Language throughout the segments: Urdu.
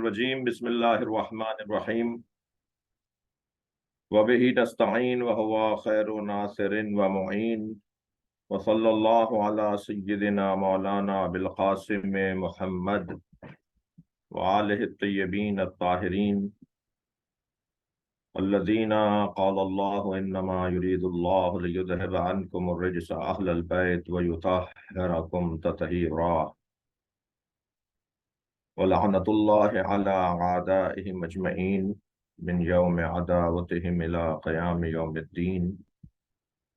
الرجیم بسم اللہ الرحمن الرحیم وبہ نستعین وہو خیر ناصر ومعین وصلی اللہ علی سیدنا مولانا بالقاسم محمد وآلہ الطیبین الطاہرین الذین قال اللہ انما یرید اللہ لیذہب عنکم الرجس اہل البیت ویطہرکم تطہیرا وَلَعْنَةُ اللَّهِ عَلَىٰ أَعْدَائِهِمْ أَجْمَعِينَ مِنْ يَوْمِ عَدَاوَتِهِمْ إِلَىٰ قِيَامِ يَوْمِ الدِّينِ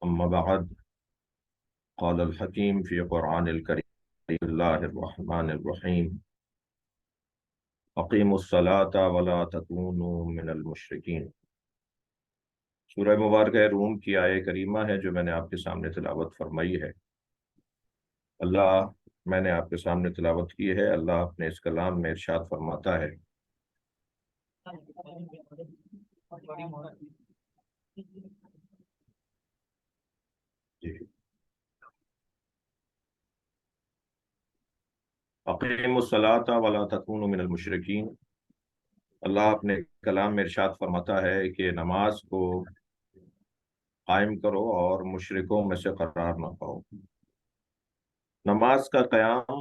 أَمَّا بَعْدُ قَالَ الْحَكِيمُ فِي قُرْآنِ الْكَرِيمِ بسم اللہ الرحمن الرحیم أَقِيمُوا الصَّلَاةَ وَلَا تَكُونُوا مِنَ الْمُشْرِكِينَ۔ سورہ مبارکہ روم کی آیہ کریمہ ہے جو میں نے آپ کے سامنے تلاوت فرمائی ہے۔ میں نے آپ کے سامنے تلاوت کی ہے۔ اللہ اپنے اس کلام میں ارشاد فرماتا ہے اقیموا الصلاۃ ولا تکونوا من المشرکین۔ اللہ اپنے کلام میں ارشاد فرماتا ہے کہ نماز کو قائم کرو اور مشرکوں میں سے قرار نہ پاؤ۔ نماز کا قیام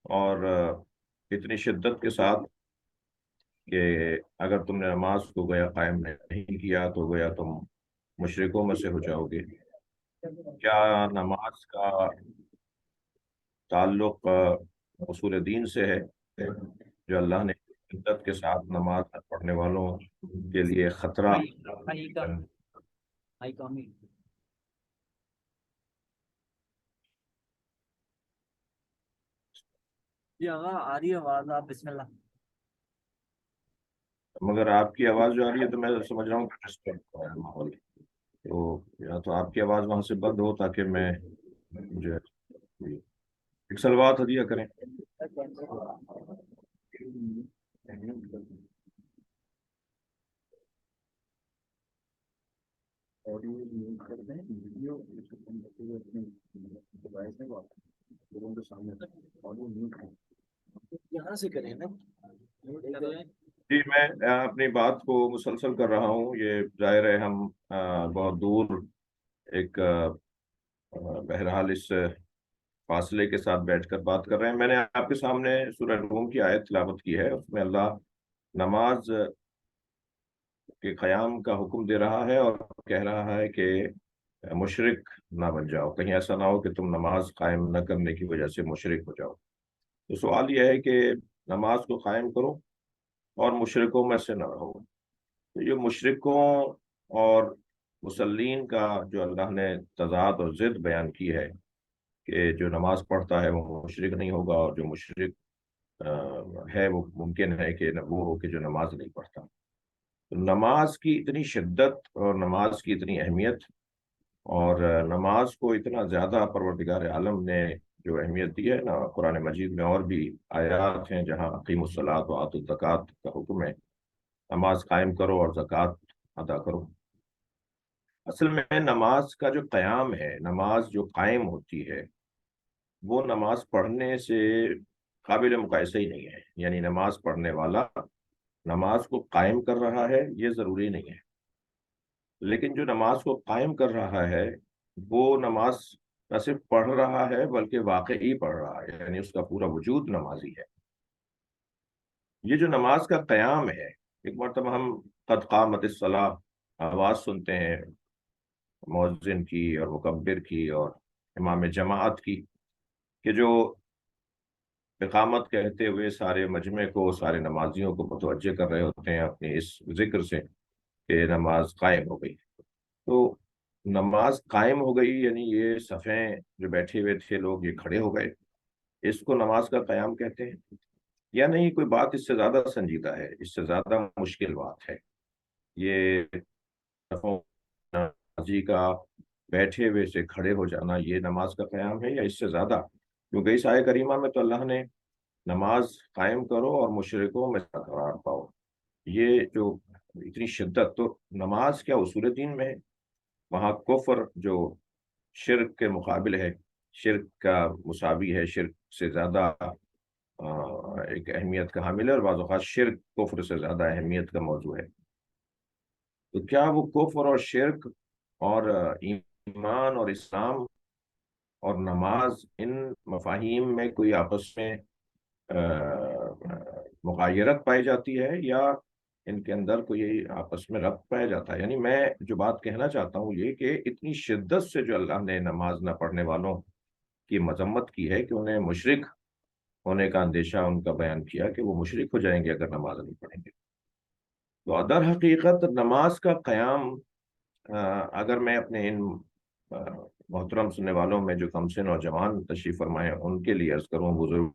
اور اتنی شدت کے ساتھ کہ اگر تم نے نماز کو گویا قائم نہیں کیا تو گویا تم مشرکوں میں سے ہو جاؤ گے۔ کیا نماز کا تعلق اصول دین سے ہے جو اللہ نے شدت کے ساتھ نماز پڑھنے والوں کے لیے خطرہ آ رہی ہے آواز؟ آپ بسم اللہ۔ مگر آپ کی آواز جو آ رہی ہے تو میں سمجھ رہا ہوں کہ ڈسٹرب ہے ماحول، تو یا تو آپ کی آواز وہاں سے بند ہو تاکہ میں جو ایک سلوات ہدیہ کریں۔ یہاں سے کریں نا۔ جی میں اپنی بات کو مسلسل کر رہا ہوں۔ یہ ظاہر ہے ہم بہت دور ایک بہرحال اس فاصلے کے ساتھ بیٹھ کر بات کر رہے ہیں۔ میں نے آپ کے سامنے سورہ روم کی آیت تلاوت کی ہے، اس میں اللہ نماز کے قیام کا حکم دے رہا ہے اور کہہ رہا ہے کہ مشرک نہ بن جاؤ، کہیں ایسا نہ ہو کہ تم نماز قائم نہ کرنے کی وجہ سے مشرک ہو جاؤ۔ تو سوال یہ ہے کہ نماز کو قائم کرو اور مشرکوں میں سے نہ رہو۔ تو یہ مشرکوں اور مسلین کا جو اللہ نے تضاد اور ضد بیان کی ہے کہ جو نماز پڑھتا ہے وہ مشرک نہیں ہوگا، اور جو مشرک ہے وہ ممکن ہے کہ وہ ہو کہ جو نماز نہیں پڑھتا۔ تو نماز کی اتنی شدت اور نماز کی اتنی اہمیت اور نماز کو اتنا زیادہ پروردگار عالم نے جو اہمیت دی ہے نا، قرآن مجید میں اور بھی آیات ہیں جہاں اقیموا الصلاۃ وآتوا الزکوٰۃ کا حکم ہے، نماز قائم کرو اور زکوٰۃ ادا کرو۔ اصل میں نماز کا جو قیام ہے، نماز جو قائم ہوتی ہے، وہ نماز پڑھنے سے قابل مقایسہ ہی نہیں ہے۔ یعنی نماز پڑھنے والا نماز کو قائم کر رہا ہے یہ ضروری نہیں ہے، لیکن جو نماز کو قائم کر رہا ہے وہ نماز نہ صرف پڑھ رہا ہے بلکہ واقعی پڑھ رہا ہے، یعنی اس کا پورا وجود نمازی ہے۔ یہ جو نماز کا قیام ہے، ایک مرتبہ ہم قد قامت الصلاۃ آواز سنتے ہیں مؤذن کی اور مکبر کی اور امام جماعت کی، کہ جو اقامت کہتے ہوئے سارے مجمع کو، سارے نمازیوں کو متوجہ کر رہے ہوتے ہیں اپنے اس ذکر سے کہ نماز قائم ہو گئی۔ تو نماز قائم ہو گئی یعنی یہ صفیں جو بیٹھے ہوئے تھے لوگ یہ کھڑے ہو گئے، اس کو نماز کا قیام کہتے ہیں۔ یا نہیں، کوئی بات اس سے زیادہ سنجیدہ ہے، اس سے زیادہ مشکل بات ہے۔ یہ صفوں نمازی کا بیٹھے ہوئے سے کھڑے ہو جانا یہ نماز کا قیام ہے یا اس سے زیادہ؟ کیونکہ اس آیہ کریمہ میں تو اللہ نے نماز قائم کرو اور مشرکوں میں قرار پاؤ، یہ جو اتنی شدت، تو نماز کیا اصول دین میں ہے؟ وہاں کفر جو شرک کے مقابل ہے، شرک کا مساوی ہے، شرک سے زیادہ ایک اہمیت کا حامل ہے، اور بعض اوقات شرک کفر سے زیادہ اہمیت کا موضوع ہے۔ تو کیا وہ کفر اور شرک اور ایمان اور اسلام اور نماز، ان مفاہیم میں کوئی آپس میں مغایرت پائی جاتی ہے، یا ان کے اندر کوئی آپس میں ربط پایا جاتا ہے؟ یعنی میں جو بات کہنا چاہتا ہوں یہ کہ اتنی شدت سے جو اللہ نے نماز نہ پڑھنے والوں کی مذمت کی ہے کہ انہیں مشرک ہونے کا اندیشہ ان کا بیان کیا کہ وہ مشرک ہو جائیں گے اگر نماز نہیں پڑھیں گے۔ تو در حقیقت نماز کا قیام، اگر میں اپنے ان محترم سننے والوں میں جو کم سے نوجوان تشریف فرمائے ان کے لیے عرض کروں، بزرگ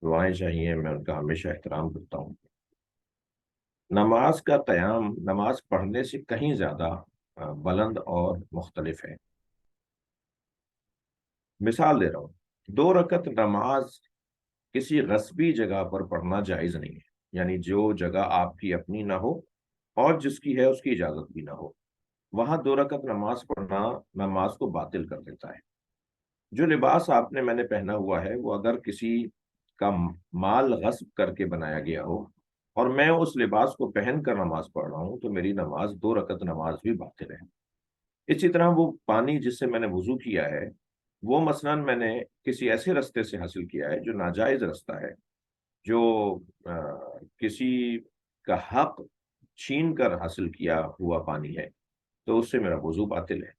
دعائیں چاہیے، میں ان کا ہمیشہ احترام کرتا ہوں۔ نماز کا قیام نماز پڑھنے سے کہیں زیادہ بلند اور مختلف ہے۔ مثال دے رہا ہوں، 2 رکعت نماز کسی غصبی جگہ پر پڑھنا جائز نہیں ہے، یعنی جو جگہ آپ کی اپنی نہ ہو اور جس کی ہے اس کی اجازت بھی نہ ہو، وہاں 2 رکعت نماز پڑھنا نماز کو باطل کر دیتا ہے۔ جو لباس میں نے پہنا ہوا ہے وہ اگر کسی کا مال غصب کر کے بنایا گیا ہو اور میں اس لباس کو پہن کر نماز پڑھ رہا ہوں تو میری نماز 2 رکعت نماز بھی باطل ہے۔ اسی طرح وہ پانی جس سے میں نے وضو کیا ہے وہ مثلا میں نے کسی ایسے رستے سے حاصل کیا ہے جو ناجائز رستہ ہے، جو کسی کا حق چھین کر حاصل کیا ہوا پانی ہے، تو اس سے میرا وضو باطل ہے۔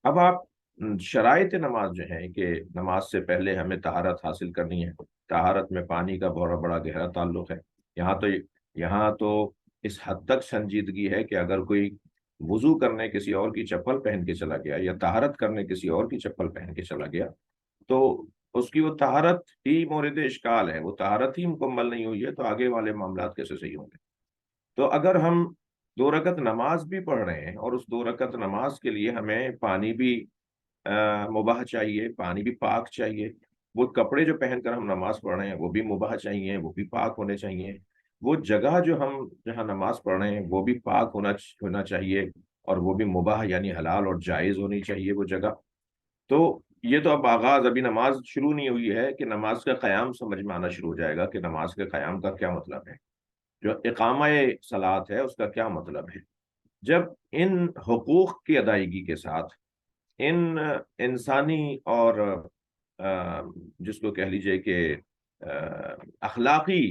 اب آپ شرائط نماز جو ہیں کہ نماز سے پہلے ہمیں طہارت حاصل کرنی ہے، طہارت میں پانی کا بڑا بڑا گہرا تعلق ہے۔ یہاں تو اس حد تک سنجیدگی ہے کہ اگر کوئی وضو کرنے کسی اور کی چپل پہن کے چلا گیا یا طہارت کرنے کسی اور کی چپل پہن کے چلا گیا تو اس کی وہ طہارت ہی مورد اشکال ہے، وہ طہارت ہی مکمل نہیں ہوئی ہے، تو آگے والے معاملات کیسے صحیح ہوں گے؟ تو اگر ہم 2 رکعت نماز بھی پڑھ رہے ہیں اور اس 2 رکعت نماز کے لیے ہمیں پانی بھی مباح چاہیے، پانی بھی پاک چاہیے، وہ کپڑے جو پہن کر ہم نماز پڑھ رہے ہیں وہ بھی مباح چاہیے، وہ بھی پاک ہونے چاہیے، وہ جگہ جو ہم جہاں نماز پڑھ رہے ہیں وہ بھی پاک ہونا چاہیے، اور وہ بھی مباح یعنی حلال اور جائز ہونی چاہیے وہ جگہ۔ تو یہ تو اب آغاز، ابھی نماز شروع نہیں ہوئی ہے کہ نماز کا قیام سمجھ میں آنا شروع ہو جائے گا کہ نماز کے قیام کا کیا مطلب ہے، جو اقامہ صلاۃ ہے اس کا کیا مطلب ہے۔ جب ان حقوق کی ادائیگی کے ساتھ ان انسانی اور جس کو کہہ لیجئے کہ اخلاقی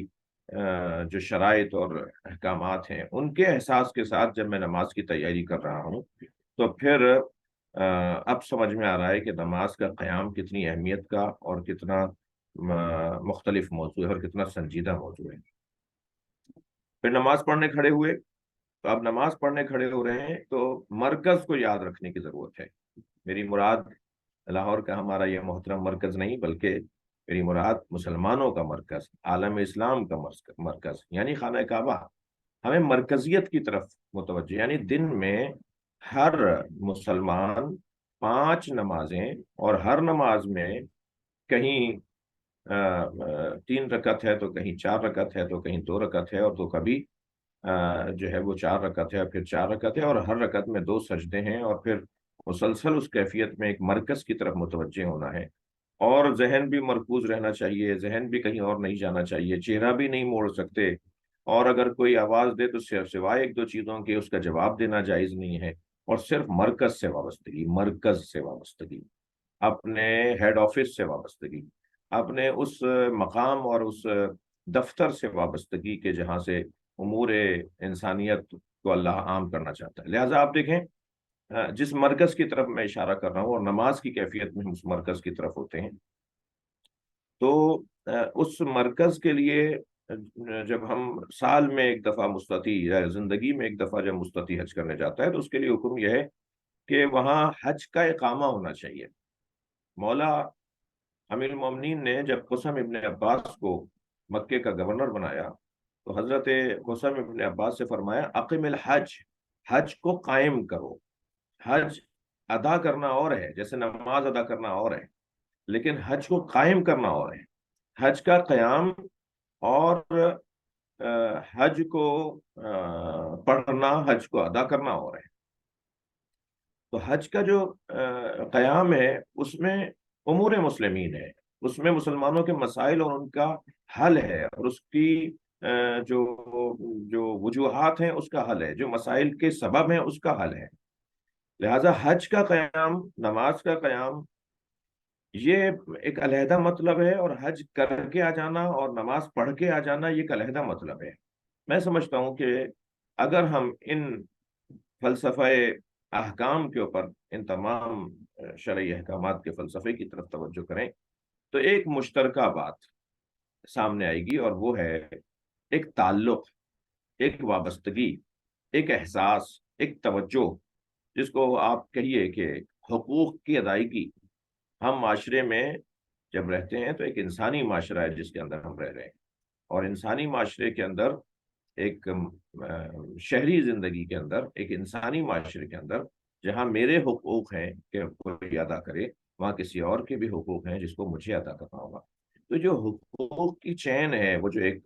جو شرائط اور احکامات ہیں ان کے احساس کے ساتھ جب میں نماز کی تیاری کر رہا ہوں تو پھر اب سمجھ میں آ رہا ہے کہ نماز کا قیام کتنی اہمیت کا اور کتنا مختلف موضوع ہے اور کتنا سنجیدہ موضوع ہے۔ پھر نماز پڑھنے کھڑے ہوئے، تو اب نماز پڑھنے کھڑے ہو رہے ہیں تو مرکز کو یاد رکھنے کی ضرورت ہے۔ میری مراد لاہور کا ہمارا یہ محترم مرکز نہیں، بلکہ میری مراد مسلمانوں کا مرکز، عالم اسلام کا مرکز یعنی خانہ کعبہ۔ ہمیں مرکزیت کی طرف متوجہ، یعنی دن میں ہر مسلمان 5 نمازیں، اور ہر نماز میں کہیں 3 رکعت ہے تو کہیں 4 رکعت ہے تو کہیں 2 رکعت ہے، اور تو کبھی جو ہے وہ 4 رکعت ہے اور پھر 4 رکعت ہے، اور ہر رکعت میں 2 سجدے ہیں، اور پھر مسلسل اس کیفیت میں ایک مرکز کی طرف متوجہ ہونا ہے، اور ذہن بھی مرکوز رہنا چاہیے، ذہن بھی کہیں اور نہیں جانا چاہیے، چہرہ بھی نہیں موڑ سکتے، اور اگر کوئی آواز دے تو سوائے 1 2 چیزوں کے اس کا جواب دینا جائز نہیں ہے، اور صرف مرکز سے وابستگی، اپنے ہیڈ آفس سے وابستگی، اپنے اس مقام اور اس دفتر سے وابستگی کے جہاں سے امور انسانیت کو اللہ عام کرنا چاہتا ہے۔ لہٰذا آپ دیکھیں جس مرکز کی طرف میں اشارہ کر رہا ہوں، اور نماز کی کیفیت میں ہم اس مرکز کی طرف ہوتے ہیں، تو اس مرکز کے لیے جب ہم سال میں ایک دفعہ مستطیع یا زندگی میں ایک دفعہ جب مستطیع حج کرنے جاتا ہے تو اس کے لیے حکم یہ ہے کہ وہاں حج کا اقامہ ہونا چاہیے۔ مولا امیر المومنین نے جب قسم ابن عباس کو مکے کا گورنر بنایا تو حضرت قسم ابن عباس سے فرمایا اقم الحج، حج کو قائم کرو۔ حج ادا کرنا اور ہے، جیسے نماز ادا کرنا اور ہے، لیکن حج کو قائم کرنا اور ہے۔ حج کا قیام اور حج کو پڑھنا، حج کو ادا کرنا اور ہے۔ تو حج کا جو قیام ہے اس میں امور مسلمین ہے، اس میں مسلمانوں کے مسائل اور ان کا حل ہے، اور اس کی جو جو وجوہات ہیں اس کا حل ہے، جو مسائل کے سبب ہیں اس کا حل ہے۔ لہذا حج کا قیام، نماز کا قیام، یہ ایک علیحدہ مطلب ہے، اور حج کر کے آ جانا اور نماز پڑھ کے آ جانا یہ ایک علیحدہ مطلب ہے۔ میں سمجھتا ہوں کہ اگر ہم ان فلسفہ احکام کے اوپر، ان تمام شرعی احکامات کے فلسفے کی طرف توجہ کریں، تو ایک مشترکہ بات سامنے آئے گی، اور وہ ہے ایک تعلق، ایک وابستگی، ایک احساس، ایک توجہ، جس کو آپ کہیے کہ حقوق کی ادائیگی۔ ہم معاشرے میں جب رہتے ہیں تو ایک انسانی معاشرہ ہے جس کے اندر ہم رہ رہے ہیں، اور انسانی معاشرے کے اندر، ایک شہری زندگی کے اندر، ایک انسانی معاشرے کے اندر، جہاں میرے حقوق ہیں کہ کوئی ادا کرے، وہاں کسی اور کے بھی حقوق ہیں جس کو مجھے ادا کرنا ہوگا۔ تو جو حقوق کی چین ہے، وہ جو ایک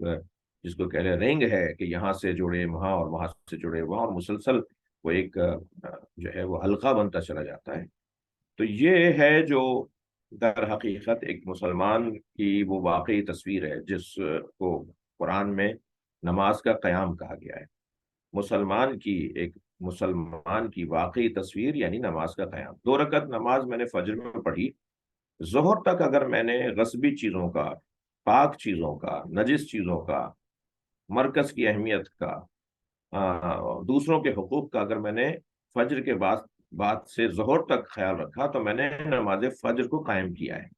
جس کو کہہ رہے رنگ ہے کہ یہاں سے جڑے وہاں، اور وہاں سے جڑے وہاں، اور مسلسل وہ ایک جو ہے وہ حلقہ بنتا چلا جاتا ہے۔ تو یہ ہے جو در حقیقت ایک مسلمان کی وہ واقعی تصویر ہے، جس کو قرآن میں نماز کا قیام کہا گیا ہے۔ مسلمان کی واقعی تصویر یعنی نماز کا قیام۔ 2 رکعت نماز میں نے فجر میں پڑھی، ظہر تک اگر میں نے غصبی چیزوں کا، پاک چیزوں کا، نجس چیزوں کا، مرکز کی اہمیت کا، دوسروں کے حقوق کا، اگر میں نے فجر کے بعد سے ظہر تک خیال رکھا، تو میں نے نماز فجر کو قائم کیا ہے۔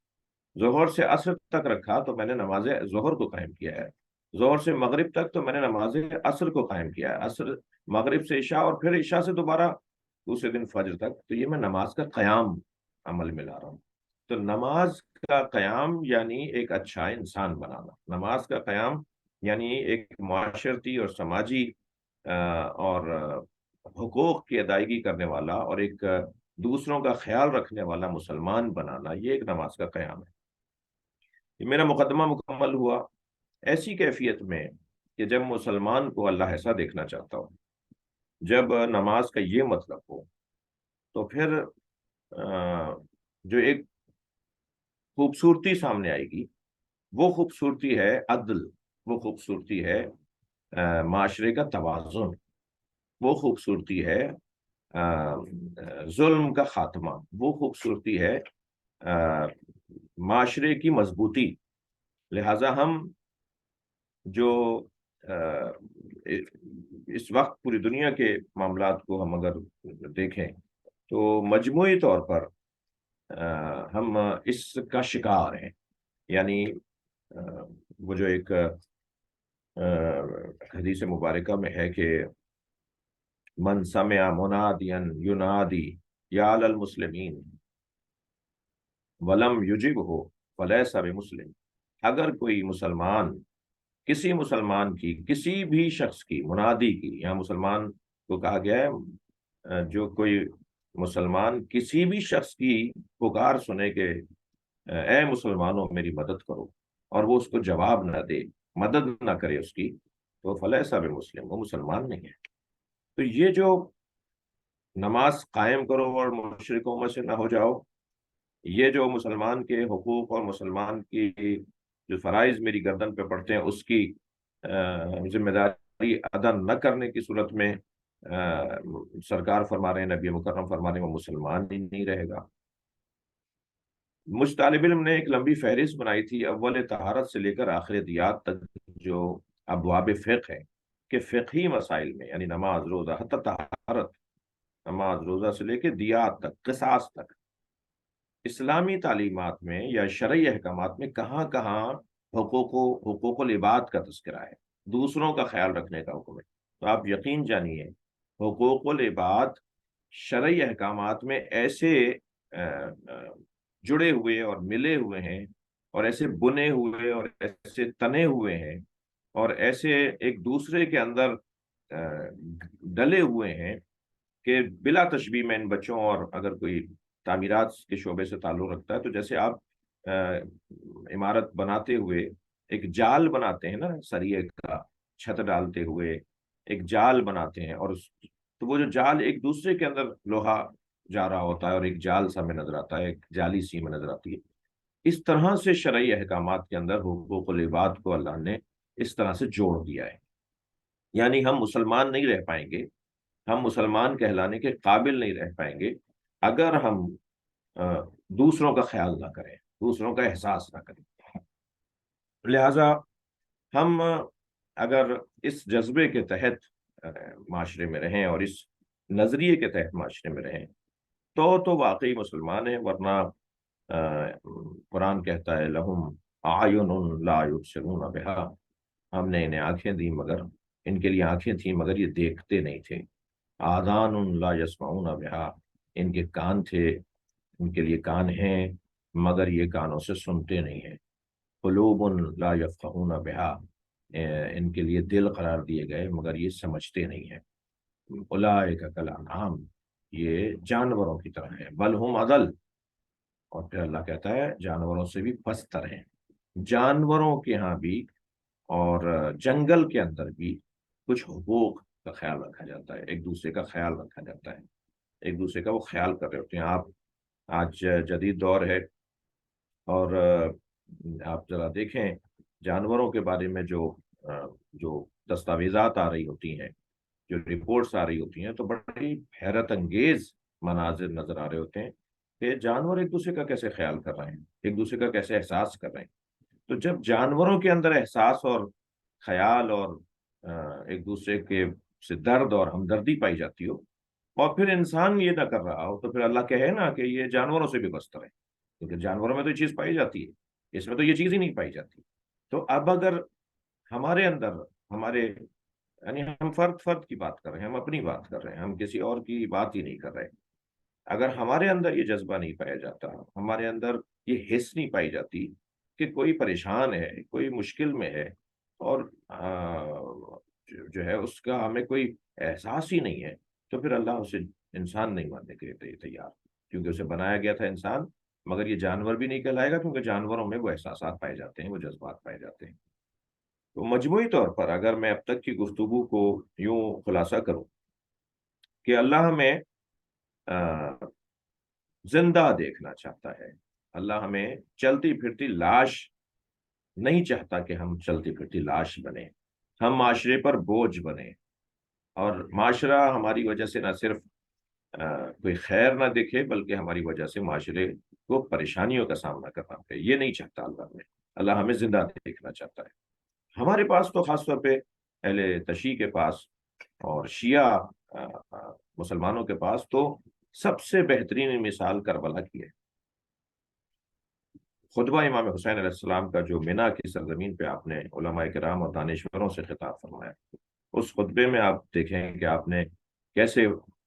ظہر سے عصر تک رکھا تو میں نے نماز ظہر کو قائم کیا ہے۔ ظہر سے مغرب تک تو میں نے نماز عصر کو قائم کیا ہے۔ عصر، مغرب سے عشاء، اور پھر عشاء سے دوبارہ دوسرے دن فجر تک، تو یہ میں نماز کا قیام عمل میں لا رہا ہوں۔ تو نماز کا قیام یعنی ایک اچھا انسان بنانا، نماز کا قیام یعنی ایک معاشرتی اور سماجی اور حقوق کی ادائیگی کرنے والا، اور ایک دوسروں کا خیال رکھنے والا مسلمان بنانا، یہ ایک نماز کا قیام ہے۔ یہ میرا مقدمہ مکمل ہوا ایسی کیفیت میں کہ جب مسلمان کو اللہ ایسا دیکھنا چاہتا ہو، جب نماز کا یہ مطلب ہو، تو پھر جو ایک خوبصورتی سامنے آئے گی، وہ خوبصورتی ہے عدل، وہ خوبصورتی ہے معاشرے کا توازن، وہ خوبصورتی ہے ظلم کا خاتمہ، وہ خوبصورتی ہے معاشرے کی مضبوطی۔ لہذا ہم جو اس وقت پوری دنیا کے معاملات کو ہم اگر دیکھیں، تو مجموعی طور پر ہم اس کا شکار ہیں۔ یعنی وہ جو ایک حدیث مبارکہ میں ہے کہ من سمع منادیا ینادی یا علی المسلمین ولم یجبہ فلیس بمسلم۔ اگر کوئی مسلمان، کسی مسلمان کی، کسی بھی شخص کی، منادی کی، یہاں مسلمان کو کہا گیا ہے، جو کوئی مسلمان کسی بھی شخص کی پکار سنے کہ اے مسلمانوں میری مدد کرو، اور وہ اس کو جواب نہ دے، مدد نہ کرے اس کی، تو فلیس بمسلم، وہ مسلمان نہیں ہے۔ تو یہ جو نماز قائم کرو اور مشرکوں میں سے نہ ہو جاؤ، یہ جو مسلمان کے حقوق اور مسلمان کی جو فرائض میری گردن پہ پڑتے ہیں اس کی ذمہ داری ادا نہ کرنے کی صورت میں سرکار فرما رہے ہیں، نبی مکرم فرما رہے ہیں، وہ مسلمان ہی نہیں رہے گا۔ مجھ طالب علم نے ایک لمبی فہرست بنائی تھی، اول طہارت سے لے کر آخر دیات تک جو ابواب فقہ ہے، کہ فقہی مسائل میں، یعنی نماز، روزہ، حتی طہارت، نماز، روزہ سے لے کے دیات تک، قصاص تک، اسلامی تعلیمات میں یا شرعی احکامات میں کہاں کہاں حقوق العباد کا تذکرہ ہے، دوسروں کا خیال رکھنے کا حکم ہے۔ تو آپ یقین جانیے، حقوق العباد شرعی احکامات میں ایسے جڑے ہوئے اور ملے ہوئے ہیں، اور ایسے بنے ہوئے اور ایسے تنے ہوئے ہیں، اور ایسے ایک دوسرے کے اندر ڈلے ہوئے ہیں کہ بلا تشبیہ میں ان بچوں، اور اگر کوئی تعمیرات کے شعبے سے تعلق رکھتا ہے، تو جیسے آپ عمارت بناتے ہوئے ایک جال بناتے ہیں نا، سریے کا چھت ڈالتے ہوئے ایک جال بناتے ہیں، اور تو وہ جو جال ایک دوسرے کے اندر لوہا جا رہا ہوتا ہے، اور ایک جال سا میں نظر آتا ہے، ایک جالی سی میں نظر آتی ہے۔ اس طرح سے شرعی احکامات کے اندر حقوق العباد کو اللہ نے اس طرح سے جوڑ دیا ہے. یعنی ہم مسلمان نہیں رہ پائیں گے، ہم مسلمان کہلانے کے قابل نہیں رہ پائیں گے اگر ہم دوسروں کا خیال نہ کریں، دوسروں کا احساس نہ کریں. لہذا ہم اگر اس جذبے کے تحت معاشرے میں رہیں اور اس نظریے کے تحت معاشرے میں رہیں تو واقعی مسلمان ہیں. ورنہ قرآن کہتا ہے لہم اعین لا یبصرون بہا، ہم نے انہیں آنکھیں دی مگر ان کے لیے آنکھیں تھیں مگر یہ دیکھتے نہیں تھے. آذان لا یسمعون بہا، ان کے کان تھے، ان کے لیے کان ہیں مگر یہ کانوں سے سنتے نہیں ہیں. قلوب لا یفقہون بہا، ان کے لیے دل قرار دیے گئے مگر یہ سمجھتے نہیں ہیں. اولئک کالانعام، یہ جانوروں کی طرح ہیں، بل ہم اضل، اور پھر اللہ کہتا ہے جانوروں سے بھی پستر ہیں. جانوروں کے ہاں بھی اور جنگل کے اندر بھی کچھ حقوق کا خیال رکھا جاتا ہے، ایک دوسرے کا خیال رکھا جاتا ہے، ایک دوسرے کا وہ خیال کر رہے ہوتے ہیں. آپ آج جدید دور ہے اور آپ ذرا دیکھیں جانوروں کے بارے میں جو دستاویزات آ رہی ہوتی ہیں، جو رپورٹس آ رہی ہوتی ہیں، تو بڑی حیرت انگیز مناظر نظر آ رہے ہوتے ہیں کہ جانور ایک دوسرے کا کیسے خیال کر رہے ہیں، ایک دوسرے کا کیسے احساس کر رہے ہیں. تو جب جانوروں کے اندر احساس اور خیال اور ایک دوسرے کے سے درد اور ہمدردی پائی جاتی ہو اور پھر انسان یہ نہ کر رہا ہو، تو پھر اللہ کہے نا کہ یہ جانوروں سے بھی بدتر ہے، کیونکہ جانوروں میں تو یہ چیز پائی جاتی ہے، اس میں تو یہ چیز ہی نہیں پائی جاتی. تو اب اگر ہمارے اندر ہمارے یعنی ہم فرد فرد کی بات کر رہے ہیں، ہم اپنی بات کر رہے ہیں، ہم کسی اور کی بات ہی نہیں کر رہے. اگر ہمارے اندر یہ جذبہ نہیں پایا جاتا، ہمارے اندر یہ حس نہیں پائی جاتی کہ کوئی پریشان ہے، کوئی مشکل میں ہے اور جو ہے اس کا ہمیں کوئی احساس ہی نہیں ہے، تو پھر اللہ اسے انسان نہیں ماننے کے لیے تیار، کیونکہ اسے بنایا گیا تھا انسان. مگر یہ جانور بھی نہیں کہلائے گا کیونکہ جانوروں میں وہ احساسات پائے جاتے ہیں، وہ جذبات پائے جاتے ہیں. تو مجموعی طور پر اگر میں اب تک کی گفتگو کو یوں خلاصہ کروں کہ اللہ ہمیں زندہ دیکھنا چاہتا ہے، اللہ ہمیں چلتی پھرتی لاش نہیں چاہتا کہ ہم چلتی پھرتی لاش بنیں، ہم معاشرے پر بوجھ بنیں اور معاشرہ ہماری وجہ سے نہ صرف کوئی خیر نہ دیکھے بلکہ ہماری وجہ سے معاشرے کو پریشانیوں کا سامنا کرنا پڑے. یہ نہیں چاہتا اللہ ہمیں زندہ دیکھنا چاہتا ہے. ہمارے پاس تو خاص طور پہ اہل تشیع کے پاس اور شیعہ مسلمانوں کے پاس تو سب سے بہترین مثال کربلا کی ہے. خطبہ امام حسین علیہ السلام کا جو منا کی سرزمین پہ آپ نے علماء کرام اور دانشوروں سے خطاب فرمایا، اس خطبے میں آپ دیکھیں کہ آپ نے کیسے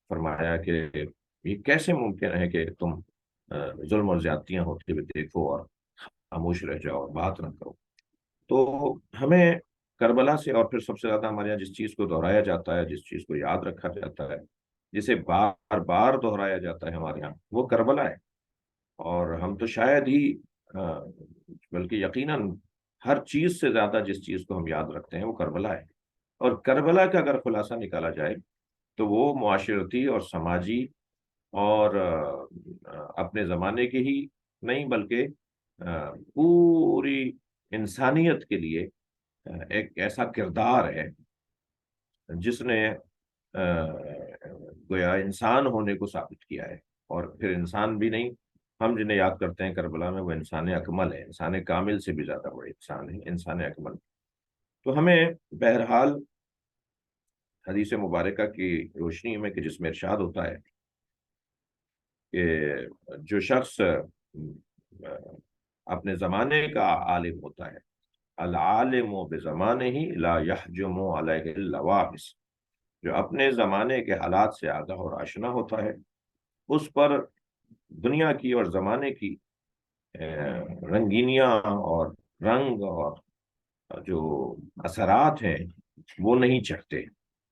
فرمایا کہ یہ کیسے ممکن ہے کہ تم ظلم اور زیادتیاں ہوتے ہوئے دیکھو اور خاموش رہ جاؤ اور بات نہ کرو. تو ہمیں کربلا سے، اور پھر سب سے زیادہ ہمارے یہاں جس چیز کو دہرایا جاتا ہے، جس چیز کو یاد رکھا جاتا ہے، جسے بار بار دہرایا جاتا ہے ہمارے یہاں، وہ کربلا ہے. اور ہم تو شاید ہی بلکہ یقیناً ہر چیز سے زیادہ جس چیز کو ہم یاد رکھتے ہیں وہ کربلا ہے. اور کربلا کا اگر خلاصہ نکالا جائے تو وہ معاشرتی اور سماجی اور اپنے زمانے کے ہی نہیں بلکہ پوری انسانیت کے لیے ایک ایسا کردار ہے جس نے گویا انسان ہونے کو ثابت کیا ہے. اور پھر انسان بھی نہیں، ہم جنہیں یاد کرتے ہیں کربلا میں وہ انسان اکمل ہے، انسان کامل سے بھی زیادہ بڑے انسان ہے، انسان اکمل. تو ہمیں بہرحال حدیث مبارکہ کی روشنی میں کہ جس میں ارشاد ہوتا ہے کہ جو شخص اپنے زمانے کا عالم ہوتا ہے، العالم بزمانہ لا یحجم علیہ اللوابس، جو اپنے زمانے کے حالات سے آگاہ اور آشنا ہوتا ہے، اس پر دنیا کی اور زمانے کی رنگینیاں اور رنگ اور جو اثرات ہیں وہ نہیں چڑھتے.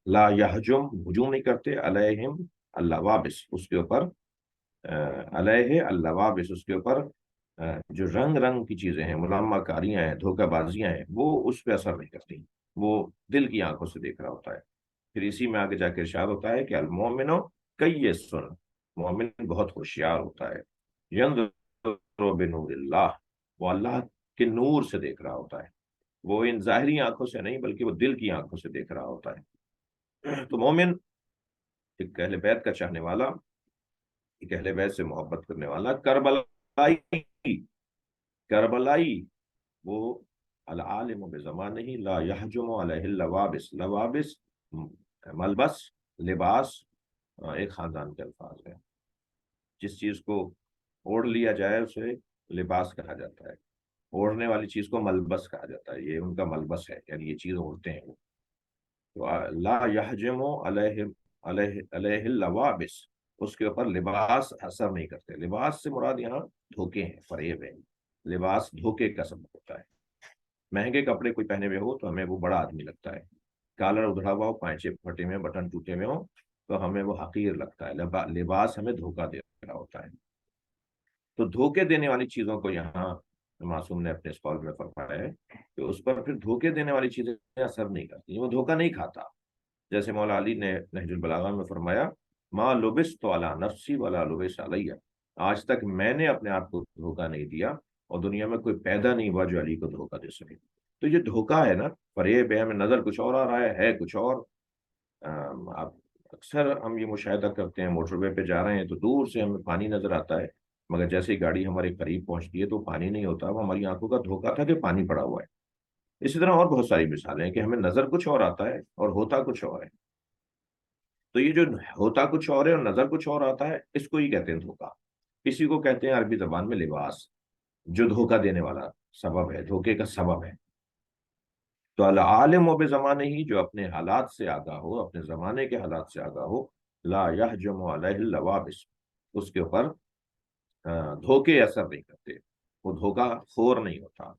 لا یحجم، ہجوم نہیں کرتے، علیہم اللوابس، اس کے اوپر علیہ اللوابس، اس کے اوپر جو رنگ رنگ کی چیزیں ہیں، ملامہ کاریاں ہیں، دھوکہ بازیاں ہیں، وہ اس پہ اثر نہیں کرتی، وہ دل کی آنکھوں سے دیکھ رہا ہوتا ہے. پھر اسی میں آگے جا کے ارشاد ہوتا ہے کہ المومن کیسن، مومن بہت ہوشیار ہوتا ہے، ینظر بنور اللہ، وہ اللہ کے نور سے دیکھ رہا ہوتا ہے، وہ ان ظاہری آنکھوں سے نہیں بلکہ وہ دل کی آنکھوں سے دیکھ رہا ہوتا ہے۔ تو مومن ایک اہل بیت کا چاہنے والا، ایک اہل بیت سے محبت کرنے والا، کربلائی، کربلائی وہ العالم بزمانہ لا یحجم علیہ اللوابس، لوابس ملبس، لباس، ایک خاندان کے الفاظ ہیں۔ جس چیز کو اوڑھ لیا جائے اسے لباس کہا جاتا ہے، اوڑھنے والی چیز کو ملبس کہا جاتا ہے، یہ ان کا ملبس ہے، یعنی یہ چیز اوڑھتے ہیں وہ۔ تو لا یحجم علیہ علیہ علیہ اللوابس، اس کے اوپر لباس اثر نہیں کرتے۔ لباس سے مراد یہاں دھوکے ہیں، فریب ہے۔ لباس دھوکے کا سبب ہوتا ہے۔ مہنگے کپڑے کوئی پہنے ہوئے ہو تو ہمیں وہ بڑا آدمی لگتا ہے، کالر ادھڑا ہوا ہو، پائچے پھٹے میں، بٹن ٹوٹے میں ہو تو ہمیں وہ حقیر لگتا ہے۔ لباس ہمیں دھوکہ دے رہا ہوتا ہے۔ تو دھوکے دینے والی چیزوں کو یہاں معصوم نے اپنے اس قول میں فرمایا ہے کہ اس پر پھر دھوکے دینے والی چیزیں اثر نہیں کرتی، وہ دھوکہ نہیں کھاتا۔ جیسے مولا علی نے نہج البلاغہ میں فرمایا، ما لبس تو علی نفسی ولا لبس علیہ، آج تک میں نے اپنے آپ کو دھوکہ نہیں دیا اور دنیا میں کوئی پیدا نہیں ہوا جو علی کو دھوکہ دے سکے۔ تو یہ دھوکہ ہے نا، فریب ہے، ہمیں نظر کچھ اور آ رہا ہے کچھ اور۔ آپ اکثر ہم یہ مشاہدہ کرتے ہیں، موٹر وے پہ جا رہے ہیں تو دور سے ہمیں پانی نظر آتا ہے، مگر جیسے ہی گاڑی ہمارے قریب پہنچتی ہے تو پانی نہیں ہوتا، وہ ہماری آنکھوں کا دھوکہ تھا کہ پانی پڑا ہوا ہے۔ اسی طرح اور بہت ساری مثالیں ہیں کہ ہمیں نظر کچھ اور آتا ہے اور ہوتا کچھ اور ہے۔ تو یہ جو ہوتا کچھ اور ہے اور نظر کچھ اور آتا ہے، اس کو ہی کہتے ہیں دھوکہ۔ اسی کو کہتے ہیں عربی زبان میں لباس، جو دھوکہ دینے والا سبب ہے، دھوکے کا سبب ہے۔ تو العالم و بزمانے ہی، جو اپنے حالات سے آگاہ ہو، اپنے زمانے کے حالات سے آگاہ ہو، لا یحجم علیہ اللوابس، اس کے اوپر دھوکے اثر نہیں کرتے، وہ دھوکہ خور نہیں ہوتا،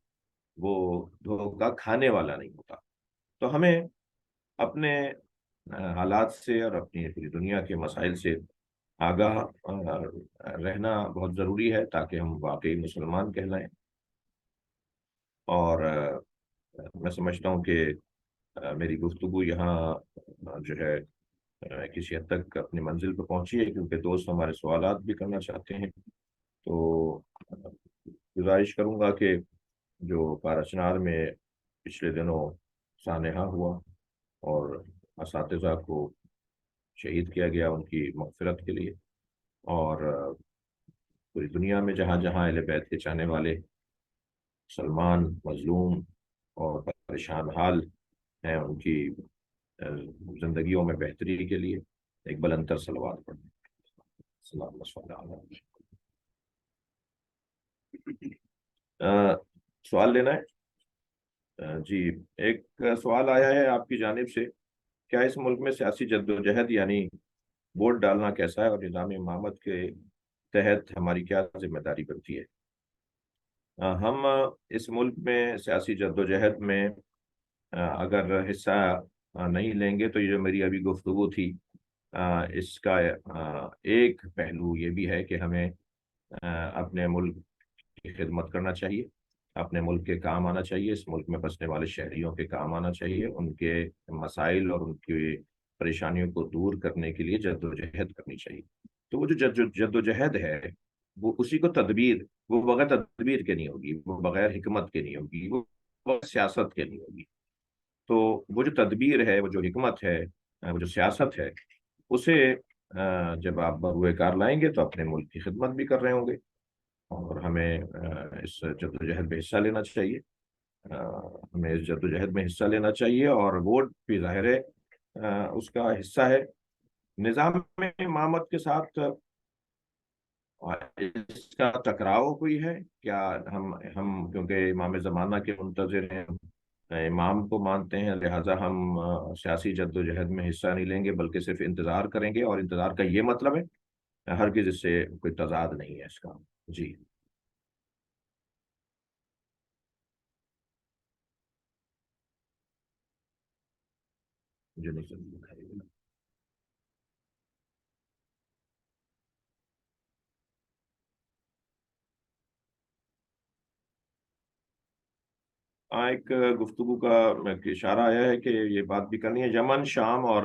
وہ دھوکہ کھانے والا نہیں ہوتا۔ تو ہمیں اپنے حالات سے اور اپنی پوری دنیا کے مسائل سے آگاہ رہنا بہت ضروری ہے تاکہ ہم واقعی مسلمان کہلائیں۔ اور میں سمجھتا ہوں کہ میری گفتگو یہاں جو ہے کسی حد تک اپنی منزل پہ پہنچی ہے، کیونکہ دوست ہمارے سوالات بھی کرنا چاہتے ہیں۔ تو گزارش کروں گا کہ جو کارچنار میں پچھلے دنوں سانحہ ہوا اور اساتذہ کو شہید کیا گیا، ان کی مغفرت کے لیے، اور پوری دنیا میں جہاں جہاں اہل بیت کے چاہنے والے مسلمان مظلوم اور پریشان حال ہیں، ان کی زندگیوں میں بہتری کے لیے ایک بلند تر صلوات پڑھیں۔ السلام علیکم۔ سوال لینا ہے؟ جی، ایک سوال آیا ہے آپ کی جانب سے، کیا اس ملک میں سیاسی جدوجہد یعنی ووٹ ڈالنا کیسا ہے اور نظام امامت کے تحت ہماری کیا ذمہ داری بنتی ہے؟ ہم اس ملک میں سیاسی جدوجہد میں اگر حصہ نہیں لیں گے تو یہ جو میری ابھی گفتگو تھی، اس کا ایک پہلو یہ بھی ہے کہ ہمیں اپنے ملک کی خدمت کرنا چاہیے، اپنے ملک کے کام آنا چاہیے، اس ملک میں بسنے والے شہریوں کے کام آنا چاہیے، ان کے مسائل اور ان کی پریشانیوں کو دور کرنے کے لیے جد و جہد کرنی چاہیے۔ تو وہ جو جد و جہد ہے، وہ اسی کو تدبیر، وہ بغیر تدبیر کے نہیں ہوگی، وہ بغیر حکمت کے نہیں ہوگی، وہ بغیر سیاست کے نہیں ہوگی۔ تو وہ جو تدبیر ہے، وہ جو حکمت ہے، وہ جو سیاست ہے، اسے جب آپ بروئے کار لائیں گے تو اپنے ملک کی خدمت بھی کر رہے ہوں گے، اور ہمیں اس جدوجہد میں حصہ لینا چاہیے، ہمیں اس جدوجہد میں حصہ لینا چاہیے، اور ووٹ بھی ظاہر ہے اس کا حصہ ہے۔ نظام امامت کے ساتھ اس کا ٹکراؤ ہوئی ہے کیا؟ ہم کیونکہ امام زمانہ کے منتظر ہیں، امام کو مانتے ہیں، لہٰذا ہم سیاسی جدوجہد میں حصہ نہیں لیں گے بلکہ صرف انتظار کریں گے، اور انتظار کا یہ مطلب ہے ہرگز اس سے کوئی تضاد نہیں ہے اس کا۔ جی جو نہیں سمجھ ایک گفتگو کا اشارہ آیا ہے کہ یہ بات بھی کرنی ہے، یمن، شام اور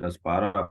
10-12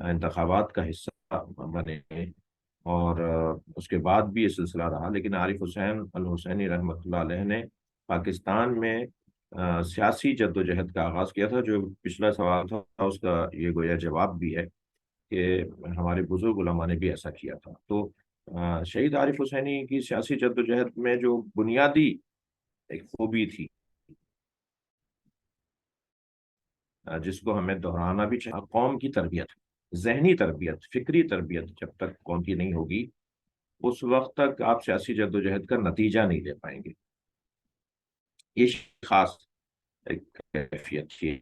انتخابات کا حصہ بنے، اور اس کے بعد بھی یہ سلسلہ رہا، لیکن عارف حسین الحسینی رحمۃ اللہ علیہ نے پاکستان میں سیاسی جد و جہد کا آغاز کیا تھا۔ جو پچھلا سوال تھا اس کا یہ گویا جواب بھی ہے کہ ہمارے بزرگ علماء نے بھی ایسا کیا تھا۔ تو شہید عارف حسینی کی سیاسی جد و جہد میں جو بنیادی ایک خوبی تھی، جس کو ہمیں دہرانا بھی چاہیے، قوم کی تربیت، ذہنی تربیت، فکری تربیت جب تک قوم کی نہیں ہوگی اس وقت تک آپ سیاسی جد و جہد کا نتیجہ نہیں دے پائیں گے۔ یہ خاص ایک کیفیت تھی۔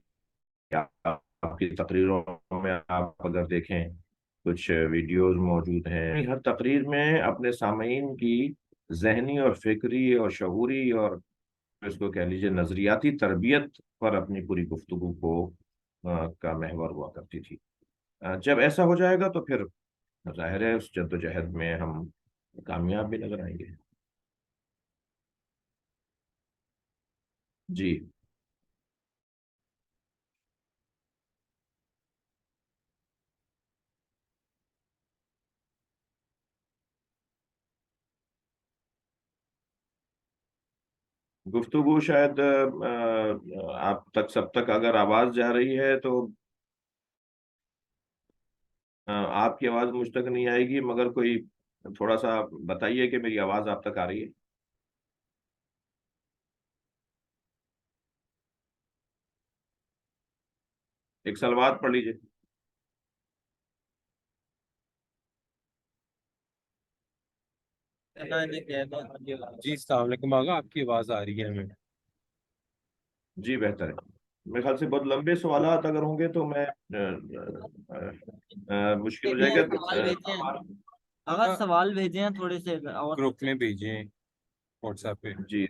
آپ کی تقریروں میں آپ اگر دیکھیں کچھ ویڈیوز موجود ہیں، ہر تقریر میں اپنے سامعین کی ذہنی اور فکری اور شعوری اور اس کو کہہ لیجیے نظریاتی تربیت پر اپنی پوری گفتگو کو کا محور ہوا کرتی تھی۔ جب ایسا ہو جائے گا تو پھر ظاہر ہے اس جد و جہد میں ہم کامیاب بھی نظر آئیں گے۔ جی، گفتگو شاید آپ تک سب تک اگر آواز جا رہی ہے تو آپ کی آواز مجھ تک نہیں آئے گی، مگر کوئی تھوڑا سا بتائیے کہ میری آواز آپ تک آ رہی ہے۔ ایک سلوات پڑھ لیجیے۔ جی السلام علیکم آقا، آپ کی آواز آ رہی ہے ہمیں۔ جی بہتر ہے۔ میرے خیال سے بہت لمبے سوالات اگر ہوں گے تو میں مشکل ہو جائے سوال گا۔ بھیجے ہیں، اگر سوال بھیجے ہیں تھوڑے سے اور گروپ میں بھیجیں، واٹس ایپ پہ۔ جی،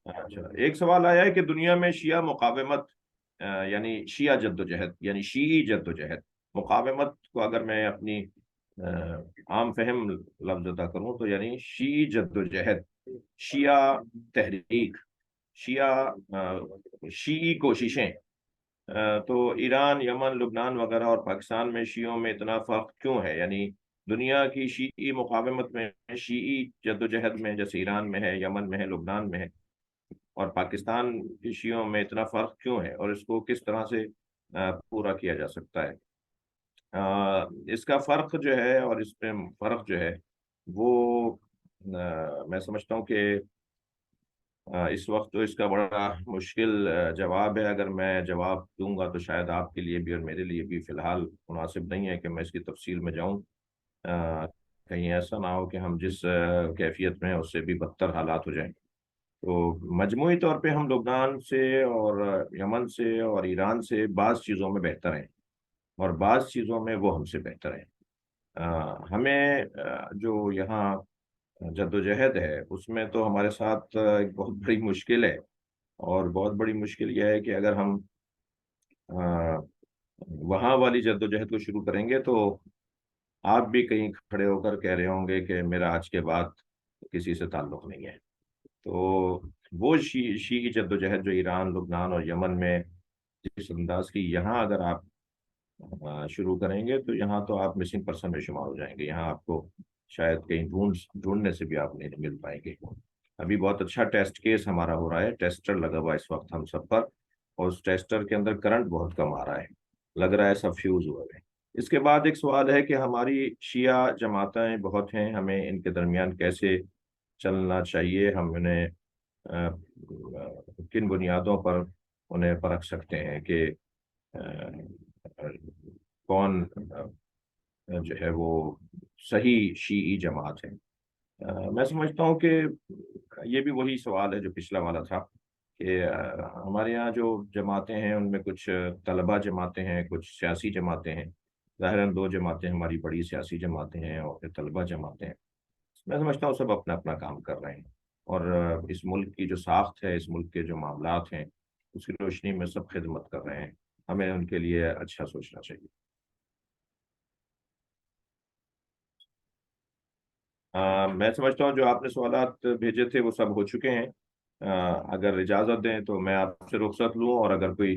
اچھا، ایک سوال آیا ہے کہ دنیا میں شیعہ مقاومت یعنی شیعہ جد و جہد یعنی شیعی جد و جہد، مقاومت کو اگر میں اپنی عام فہم لفظ ادا کروں تو یعنی شیعی جد و جہد، شیعہ تحریک، شیعی کوششیں، تو ایران، یمن، لبنان وغیرہ اور پاکستان میں شیعوں میں اتنا فرق کیوں ہے؟ یعنی دنیا کی شیعی مقاومت میں، شیعی جد و جہد میں، جیسے ایران میں ہے، یمن میں ہے، لبنان میں ہے، اور پاکستان کی شیعوں میں اتنا فرق کیوں ہے، اور اس کو کس طرح سے پورا کیا جا سکتا ہے؟ اس کا فرق جو ہے، اور اس میں فرق جو ہے وہ میں سمجھتا ہوں کہ اس وقت تو اس کا بڑا مشکل جواب ہے۔ اگر میں جواب دوں گا تو شاید آپ کے لیے بھی اور میرے لیے بھی فی الحال مناسب نہیں ہے کہ میں اس کی تفصیل میں جاؤں۔ کہیں ایسا نہ ہو کہ ہم جس کیفیت میں ہیں اس سے بھی بدتر حالات ہو جائیں۔ تو مجموعی طور پہ ہم لبنان سے اور یمن سے اور ایران سے بعض چیزوں میں بہتر ہیں، اور بعض چیزوں میں وہ ہم سے بہتر ہیں۔ ہمیں جو یہاں جد و جہد ہے اس میں تو ہمارے ساتھ ایک بہت بڑی مشکل ہے، اور بہت بڑی مشکل یہ ہے کہ اگر ہم وہاں والی جد و جہد کو شروع کریں گے تو آپ بھی کہیں کھڑے ہو کر کہہ رہے ہوں گے کہ میرا آج کے بعد کسی سے تعلق نہیں ہے۔ تو وہ شیعی جد و جہد جو ایران، لبنان اور یمن میں جس انداز کی یہاں اگر آپ شروع کریں گے تو یہاں تو آپ مسنگ پرسن میں شمار ہو جائیں گے۔ یہاں آپ کو شاید کہیں ڈھونڈنے سے بھی آپ نہیں مل پائیں گے۔ ابھی بہت اچھا ٹیسٹ کیس ہمارا ہو رہا ہے، ٹیسٹر لگا ہوا ہے اس وقت ہم سب پر، اور اس ٹیسٹر کے اندر کرنٹ بہت کم آ رہا ہے، لگ رہا ہے سب فیوز ہوئے ہیں۔ اس کے بعد ایک سوال ہے کہ ہماری شیعہ جماعتیں بہت ہیں، ہمیں ان کے درمیان کیسے چلنا چاہیے؟ ہم انہیں کن بنیادوں پر انہیں پرکھ سکتے ہیں کہ کون جو ہے وہ صحیح شیعی جماعت ہے؟ میں سمجھتا ہوں کہ یہ بھی وہی سوال ہے جو پچھلا والا تھا، کہ ہمارے یہاں جو جماعتیں ہیں ان میں کچھ طلبہ جماعتیں ہیں، کچھ سیاسی جماعتیں ہیں۔ ظاہراً دو جماعتیں ہماری بڑی سیاسی جماعتیں ہیں اور پھر طلبہ جماعتیں ہیں۔ میں سمجھتا ہوں سب اپنا اپنا کام کر رہے ہیں، اور اس ملک کی جو ساخت ہے، اس ملک کے جو معاملات ہیں، اس کی روشنی میں سب خدمت کر رہے ہیں۔ ہمیں ان کے لیے اچھا سوچنا چاہیے۔ میں سمجھتا ہوں جو آپ نے سوالات بھیجے تھے وہ سب ہو چکے ہیں۔ اگر اجازت دیں تو میں آپ سے رخصت لوں، اور اگر کوئی